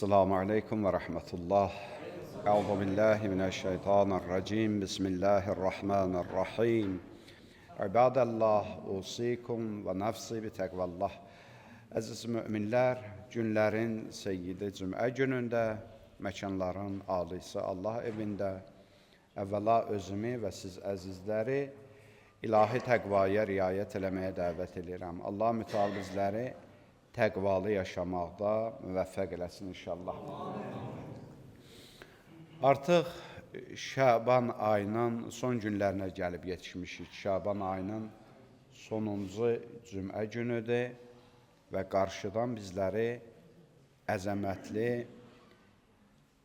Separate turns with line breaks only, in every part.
Esselamu Aleyküm ve Rahmetullah. Euzu billahi mineşşeytanirracim. Bismillahirrahmanirrahim. İbadallah, usikum ve nefsi bi tekvallah. Əziz müminlər, günlərin seyyidi cümə günündə, məkanların alisi Allah evində, əvvəla özümü və siz əzizləri ilahi təqvaya riayət eləməyə dəvət edirəm. Allah mütəal bizləri təqvalı yaşamaqda müvəffəq eləsin inşallah. Artıq Şaban ayının son günlərinə gəlib yetişmişik. Şaban ayının sonuncu cümə günüdür və qarşıdan bizləri əzəmətli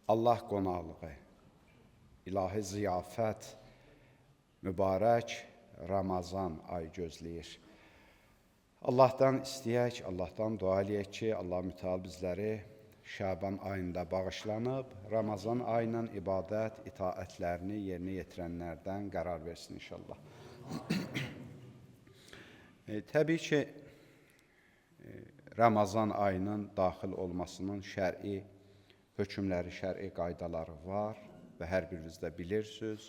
Allah qonaqlığı, ilahi ziyafət, mübarək Ramazan ayı gözləyir. Allahdan istəyək, Allahdan dua eləyək ki, Allah mütəal bizləri Şaban ayında bağışlanıb, Ramazan ayının ibadət, itaətlərini yerinə yetirənlərdən qərar versin inşallah. Təbii ki, Ramazan ayının daxil olmasının şər'i hökmləri, şər'i qaydaları var və hər biriniz də bilirsiniz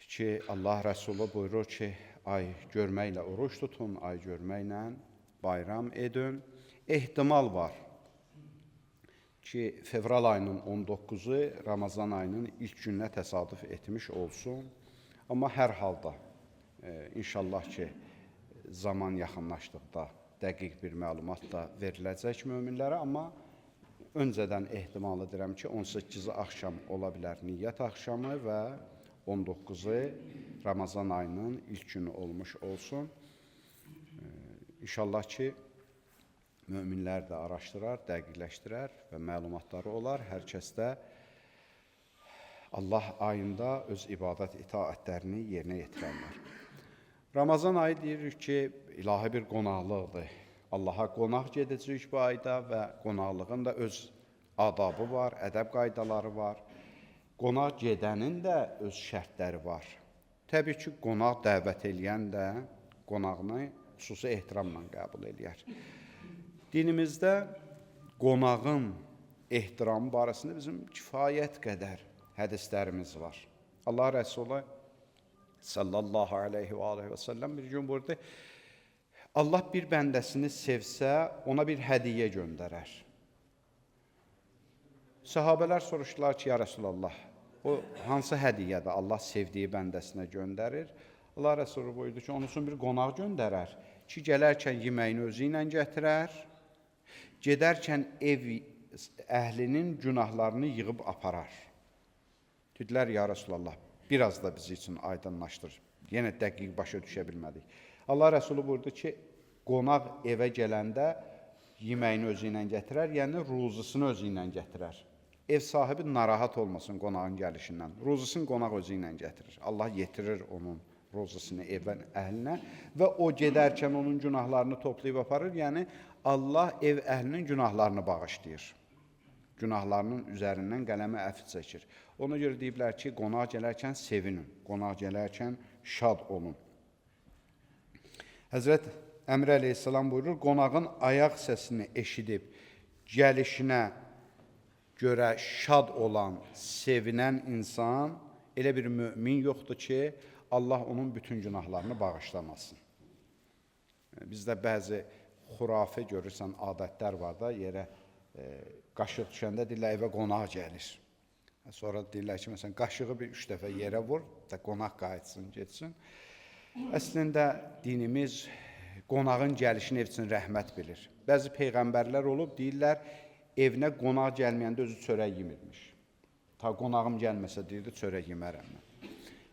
ki, Allah Rəsulü buyurur ki, ay görməklə oruç tutun, ay görməklə bayram edin. Ehtimal var ki, fevral ayının 19-u Ramazan ayının ilk gününə təsadüf etmiş olsun. Amma hər halda, inşallah ki, zaman yaxınlaşdıqda dəqiq bir məlumat da veriləcək möminlərə, amma öncədən ehtimal edirəm ki, 18-i axşam ola bilər niyyət axşamı və 19-u Ramazan ayının ilk günü olmuş olsun. İnşallah ki, möminlər də araşdırar, dəqiqləşdirər və məlumatları olar. Hər kəs də Allah ayında öz ibadət itaətlərini yerinə yetirənlər. Ramazan ayı deyirik ki, ilahi bir qonaqlıqdır. Allaha qonaq gedəcəyik bu ayda və qonaqlığın da öz adabı var, ədəb qaydaları var. Qonaq gedənin də öz şərtləri var. Təbii ki, qonaq dəvət eləyən də qonağını xüsusi ehtiramla qəbul eləyər. Dinimizdə qonağın ehtiramı barəsində bizim kifayət qədər hədislərimiz var. Allah Rəsulü sallallahu aleyhi və səlləm bir gün buyurdu, Allah bir bəndəsini sevsə, ona bir hədiyyə göndərər. Sahabələr soruşdular ki, ya Rəsulallah, o hansı hədiyyədir Allah sevdiyi bəndəsinə göndərir? Allah Rəsulü buyurdu ki, onun üçün bir qonaq göndərər ki, gələrkən yeməyini özü ilə gətirər, gedərkən ev əhlinin günahlarını yığıb aparar. Dedilər, ya Rəsulallah, biraz da bizi üçün aydınlaşdır. Yenə dəqiq başa düşə bilmədik. Allah Rəsulü buyurdu ki, qonaq evə gələndə yeməyini özü ilə gətirər, yəni ruzusunu özü ilə gətirər. Ev sahibi narahat olmasın qonağın gəlişindən. Ruzusunu qonaq özü ilə gətirir. Allah yetirir onun ruzusunu evin əhlinə və o gedərkən onun günahlarını toplayıb aparır. Yəni, Allah ev əhlinin günahlarını bağışlayır. Günahlarının üzərindən qələmə əfv çəkir. Ona görə deyiblər ki, qonaq gələrkən sevinin, qonaq gələrkən şad olun. Həzrət Əmr əleyhissalam buyurur, qonağın ayaq səsini eşidib, gəlişinə görə şad olan, sevinən insan elə bir mümin yoxdur ki, Allah onun bütün günahlarını bağışlamasın. Bizdə bəzi xurafə görürsən, adətlər var da, yerə qaşıq düşəndə deyirlər, evə qonaq gəlir. Sonra deyirlər ki, məsələn, qaşığı bir 3 dəfə yerə vur, da qonaq qayıtsın, getsin. Əslində, dinimiz qonağın gəlişini ev üçün rəhmət bilir. Bəzi peyğəmbərlər olub, deyirlər, evinə qonaq gəlməyəndə özü çörək yemirmiş. Ta qonağım gəlməsə deyirdi, çörək yemərəm.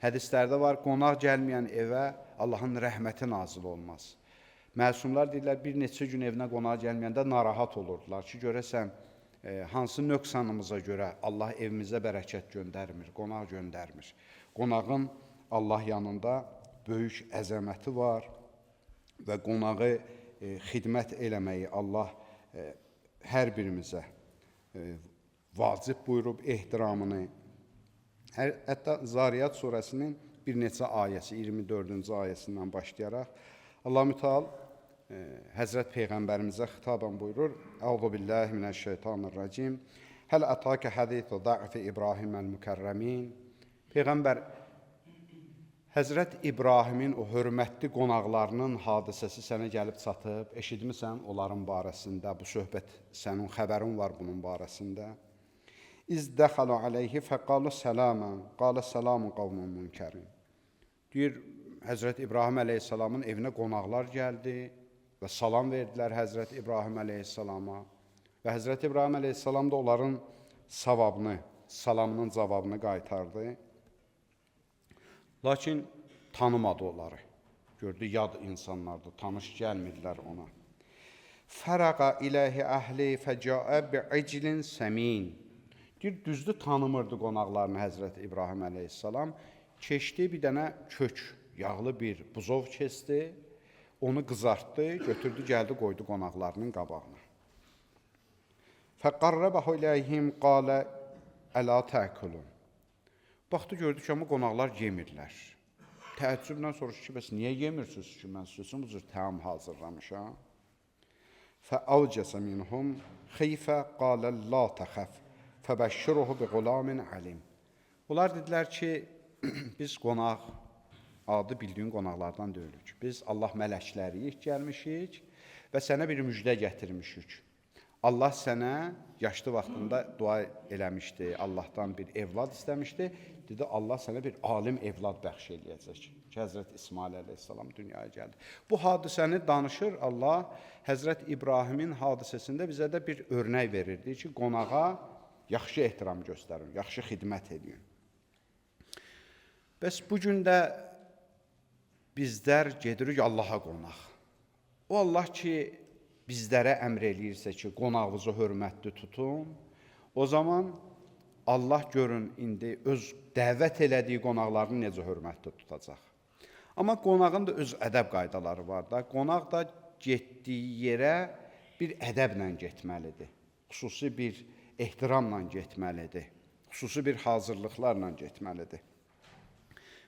Hədislərdə var, qonaq gəlməyən evə Allahın rəhməti nazil olmaz. Məsumlar deyirlər, bir neçə gün evinə qonaq gəlməyəndə narahat olurdular ki, görəsən, hansı nöqsanımıza görə Allah evimizə bərəkət göndərmir, qonaq göndərmir. Qonağın Allah yanında böyük əzəməti var və qonağı xidmət eləməyi Allah hər birimizə vacib buyurub ehtiramını. Hətta Zariyat surəsinin bir neçə ayəsi, 24-cü ayəsindən başlayaraq Allah mütəal Həzrət Peyğəmbərimizə xitabən buyurur: "Əuzu billahi mineşşeytanirracim. Həl ataka hadisu da'fi İbrahim el-mükərrəmin." Peyğəmbər Həzrət İbrahimin o hörmətli qonaqlarının hadisəsi sənə gəlib çatıb, eşitmisən onların barəsində, bu söhbət sənin xəbərin var bunun barəsində. İz dəxalu aleyhi fəqalu səlamən, qalə səlamun qavmun münkerin. Deyir, Həzrət İbrahim əleyhissalamın evinə qonaqlar gəldi və salam verdilər Həzrət İbrahim əleyhissalama. Və Həzrət İbrahim əleyhissalam da onların savabını, salamının cavabını qaytardı. Lakin tanımadı onları. Gördü, yad insanlardır, tanış gəlmirlər ona. Fərəqa iləhi əhli fəcəə bi'iclin səmin. Deyir, düzdür, tanımırdı qonaqlarını Həzrət İbrahim əleyhissalam. Keçdi bir dənə kök, yağlı bir buzov kəsdi, onu qızartdı, götürdü, gəldi, qoydu qonaqlarının qabağına. Fəqarrəbəhu iləyhim qalə əla təkulun. Baxdı, gördü ki, amma qonaqlar yemirlər. Təəccüblə soruşdu ki, bəs niyə yemirsiniz ki, mən sizin bu cür təam hazırlamışam? Fəavcəsə minhum xeyfə qalə la təxəf fəbəşşiruhu bi qulamin alim. Onlar dedilər ki, biz qonaq, adı bildiyin qonaqlardan deyilik. Biz Allah mələkləriyik, gəlmişik və sənə bir müjdə gətirmişik. Allah sənə yaşlı vaxtında dua eləmişdi, Allahdan bir evlad istəmişdi. Dedi, Allah sənə bir alim evlad bəxş eləyəcək ki, Həzrət İsmail əleyhissalam dünyaya gəldi. Bu hadisəni danışır Allah, Həzrət İbrahimin hadisəsində bizə də bir örnək verirdi ki, qonağa yaxşı ehtiram göstərin, yaxşı xidmət edin. Bəs bu gün də bizlər gedirik Allaha qonaq. O Allah ki, bizlərə əmr eləyirsə ki, qonağınızı hörmətli tutun, o zaman Allah görün, indi öz dəvət elədiyi qonaqlarını necə hörmətli tutacaq. Amma qonağın da öz ədəb qaydaları var da, qonaq da getdiyi yerə bir ədəblə getməlidir, xüsusi bir ehtiramla getməlidir, xüsusi bir hazırlıqlarla getməlidir.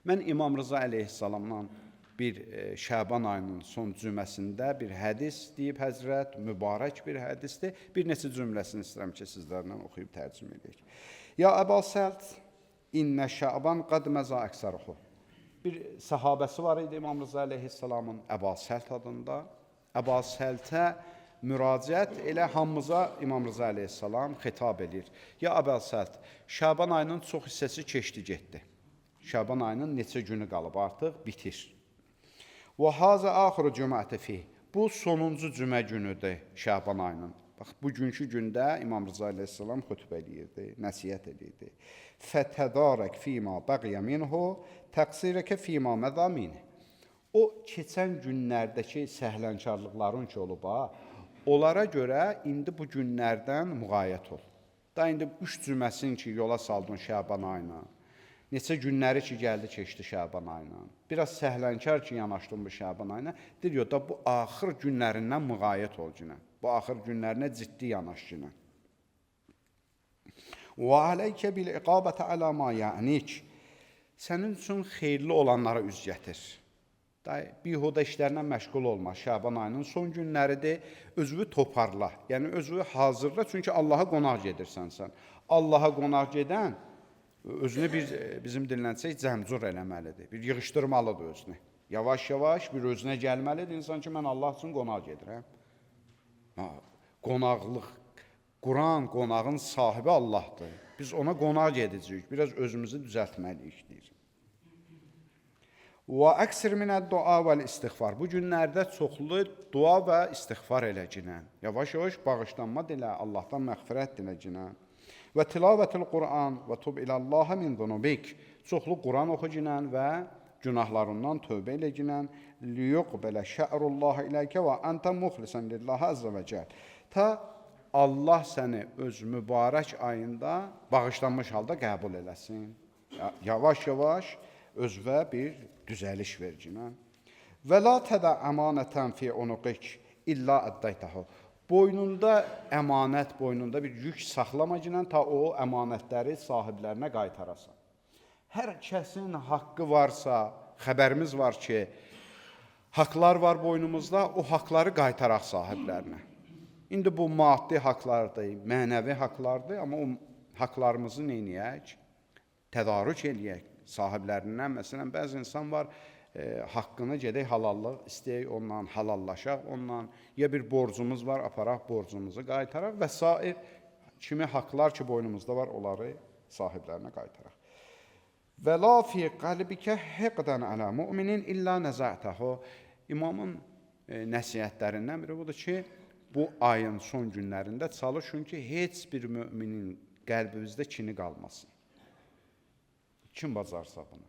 Mən İmam Rıza əleyhissalamdan bir Şaban ayının son cüməsində bir hədis deyib Həzrət, mübarək bir hədisdir. Bir neçə cümləsini istəyirəm ki, sizlərlə oxuyub tərcümə edək. Ya Əba Səlt, innə Şaban qad məza əksəruhu. Bir səhabəsi var idi İmam Rıza əleyhissalamın, Əba Səlt adında. Əba Səltə müraciət elə hamımıza İmam Rıza əleyhissalam xitab edir. Ya Əba Səlt, Şaban ayının çox hissəsi keçdi, getdi. Şaban ayının neçə günü qalıb artıq bitir. Və hazə axırı cümətə fih. Bu sonuncu cümə günüdür Şaban ayının. Bax, bugünkü gündə İmam Rıza əleyhissalam xütbə edirdi, nəsiyyət edirdi. Fətədarək fīmā bəqiyə minhu, təqsirəkə fīmə məzamini. O, keçən günlərdəki səhlənkarlıqların ki olub, onlara görə indi bu günlərdən müğayət ol. Da indi 3 cüməsin ki, yola saldın Şaban ayına. Neçə günləri ki, gəldi, keçdi Şaban ayına. Biraz səhlənkar ki, yanaşdın bu Şaban ayına. Deyir, da bu axır günlərindən müğayət ol günə. Bu axır günlərinə ciddi yanaş günə. Və aleykə bil iqabətə alə ma ya'nik. Sənin üçün xeyirli olanlara üz gətir. Bihuda işlərlə məşğul olma. Şaban ayının son günləridir. Özünü toparla. Yəni, özünü hazırla. Çünki Allaha qonaq gedirsən sən. Allaha qonaq gedən özünü bizim dinlənsək cəmcur eləməlidir. Bir yığışdırmalıdır özünü. Yavaş-yavaş bir özünə gəlməlidir. İnsan ki, mən Allah üçün qonaq gedirəm. Qonaqlıq, Quran, qonağın sahibi Allahdır. Biz ona qonaq gedəcəyik. Biraz özümüzü düzəltməliyik, deyir. Və əksir minəd dua və istiğfar. Bu günlərdə çoxlu dua və istiğfar eləcinə. Yavaş-yavaş bağışlanma dilə, Allahdan məğfirət diləcinə. Və tilavətil Quran və tub ilallaha min zunubik. Çoxlu Quran oxucinən və günahlarından tövbə eləcinən. Liyuqbələ şə'rullaha iləykə və əntə muxlisən lillaha əzzə və cəl. Ta Allah səni öz mübarək ayında bağışlanmış halda qəbul eləsin. Yavaş-yavaş özvə bir düzəliş vercinə. Və la tədə əmanətən fi unuqik illa əddəytəhu. Boynunda əmanət, boynunda bir yük saxlamacinən ta o əmanətləri sahiblərinə qaytarasan. Hər kəsin haqqı varsa, xəbərimiz var ki, haqlar var boynumuzda, o haqları qaytaraq sahiblərinə. İndi bu maddi haqlardır, mənəvi haqlardır, amma o haqlarımızı neyniyək? Tədarük eləyək sahiblərindən. Məsələn, bəzi insan var, haqqını gedək halallıq istəyək ondan, halallaşaq ondan, ya bir borcumuz var, aparaq borcumuzu qaytaraq və sair kimi haqlar ki, boynumuzda var, onları sahiblərinə qaytaraq. Və la fi qəlbikə hiqdən alə müminin illə nəzətəhu. İmamın nəsihətlərindən biri budur ki, bu ayın son günlərində çalışın ki, heç bir müminin qəlbimizdə kini qalmasın. Kim bacarsa bunu?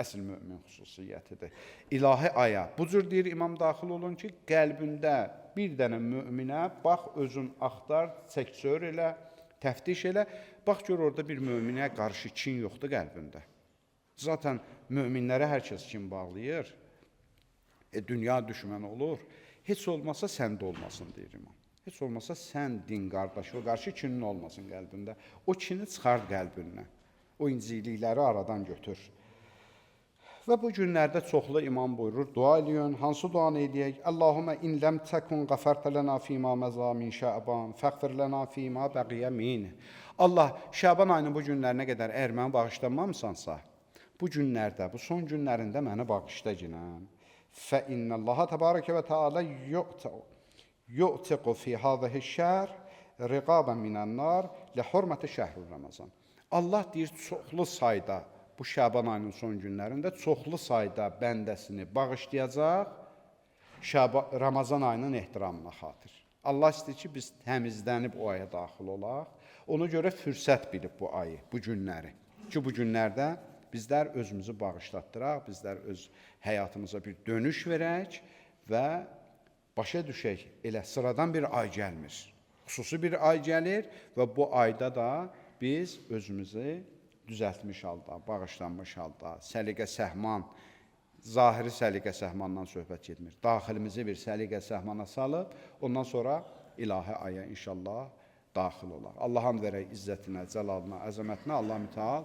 Əsl mümin xüsusiyyətidir. İlahi aya. Bu cür deyir imam daxil olun ki, qəlbində bir dənə müminə bax, özün axtar, çək-çör elə, təftiş elə, bax gör orada bir müminə qarşı kin yoxdur qəlbində. Zaten müminlərə hər kəs kin bağlayır, dünya düşmən olur. Heç olmasa səndə olmasın, deyir imam. Heç olmasa sən din qardaşı, o qarşı kinin olmasın qəlbində. O kini çıxart qəlbindən. O incilikləri aradan götür. Və bu günlərdə çoxlu imam buyurur, dua eləyin. Hansı duanı edəyək? Allahumma in lam takun ghafarta lana fima maza min şa'ban, faghfir lana fima baqiya min. Allah, Şaban ayının bu günlərinə qədər əgər məni bağışlamamısansa, bu günlərdə, bu son günlərində məni bağışla ginən. Fə innallaha təbarəkə və teala yu'tiqu fi hadhihi şəhr riqaban minan nar li hurmati şəhr Ramazan. Allah deyir, çoxlu sayda bu Şaban ayının son günlərində çoxlu sayda bəndəsini bağışlayacaq Ramazan ayının ehtiramına xatir. Allah istəyir ki, biz təmizlənib o aya daxil olaq. Ona görə fürsət bilib bu ayı, bu günləri. Ki, bu günlərdə bizlər özümüzü bağışlatdıraq, bizlər öz həyatımıza bir dönüş verək və başa düşək, elə sıradan bir ay gəlmir. Xüsusi bir ay gəlir və bu ayda da biz özümüzü düzəltmiş halda, bağışlanmış halda, səliqə-səhman, zahiri səliqə-səhmandan söhbət getmir. Daxilimizi bir səliqə-səhmana salıb, ondan sonra ilahi aya inşallah daxil olaq. Allah'ın verək izzətinə, cəlalına, əzəmətinə, Allah mütəal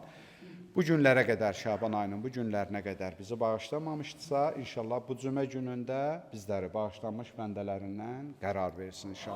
bu günlərə qədər, Şaban ayının bu günlərinə qədər bizi bağışlamamışdısa, inşallah bu cümə günündə bizləri bağışlanmış bəndələrindən qərar versin inşallah.